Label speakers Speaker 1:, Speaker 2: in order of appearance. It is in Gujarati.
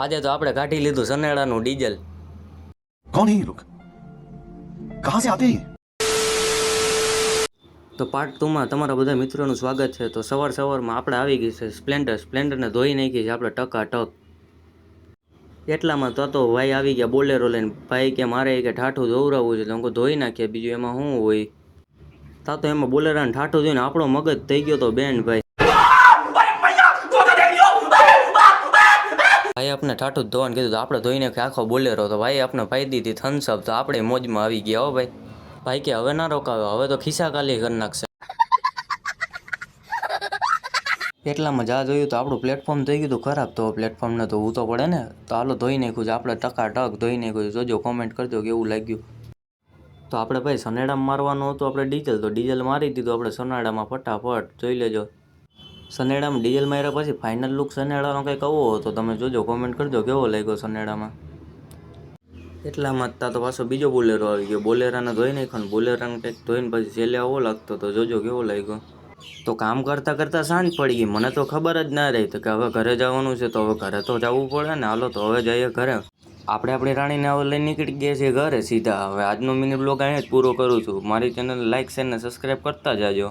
Speaker 1: આજે તો આપણે કાઢી લીધું સનેડાનું ડીઝલ।
Speaker 2: कौन है ये लोग? कहाँ से आते हैं?
Speaker 1: તો પાર્ટ 2 માં તમારા બધા મિત્રોનું સ્વાગત છે। તો સવારમાં આપણે આવી ગઈ છે સ્પ્લેન્ડરને ધોઈ નાખી છે આપણે ટકાટક। એટલામાં તો ભાઈ આવી ગયા બોલેરો લઈને। ભાઈ કે મારે કે ઠાઠું ધોવરાવવું છે, તો હું ધોઈ નાખીએ, બીજું એમાં શું હોય। તો એમાં બોલેરાને ઠાઠું જોઈને આપણો મગજ થઈ ગયો તો બેન ભાઈ। ભાઈ આપણે ઠાઠું જ ધોવાનું કીધું તો આપણે ધોઈ નાખી આખો બોલેરો। તો ભાઈ આપણે પાઈ દીધી થમ્સઅપ, તો આપણે મોજમાં આવી ગયા હો ભાઈ। ભાઈ કે હવે ના રોકાવે, હવે તો ખિસ્સા ખાલી કરી નાખશે। એટલામાં જા જોયું તો આપણું પ્લેટફોર્મ થઈ ગયું ખરાબ, તો પ્લેટફોર્મને ધોવું તો પડે ને। તો હાલો ધોઈ નાખ્યું છે આપણે ટકાટક ધોઈ નાખ્યું છે। જોજો કોમેન્ટ કરજો કેવું લાગ્યું। તો આપણે ભાઈ સનેડામાં મારવાનું હતું આપણે ડીઝલ, તો ડીઝલ મારી દીધું આપણે સનેડામાં ફટાફટ, જોઈ લેજો। સનેડામાં ડીઝલ માર્યા પછી ફાઇનલ લુક સનેડાનો કંઈક આવો હતો, તમે જોજો કોમેન્ટ કરજો કેવો લાગ્યો સનેડામાં। એટલામાં જ તો પાછો બીજો બોલેરો આવી ગયો, બોલેરાને ધોઈ નાખ્યો ને બોલેરાને કંઈક ધોઈને પછી છેલ્લે આવો લાગતો, તો જોજો કેવો લાગ્યો। તો કામ કરતાં કરતાં સાંજ પડી ગઈ, મને તો ખબર જ ના રહી કે હવે ઘરે જવાનું છે। તો હવે ઘરે તો જવું પડે ને, હાલો તો હવે જઈએ ઘરે। આપણે આપણી રાણીને હવે લઈને નીકળી ગયા છીએ ઘરે સીધા। હવે આજનો મિની બ્લોગ અહીંયા જ પૂરો કરું છું। મારી ચેનલ લાઇક શેર ને સબસ્ક્રાઈબ કરતા જાજો।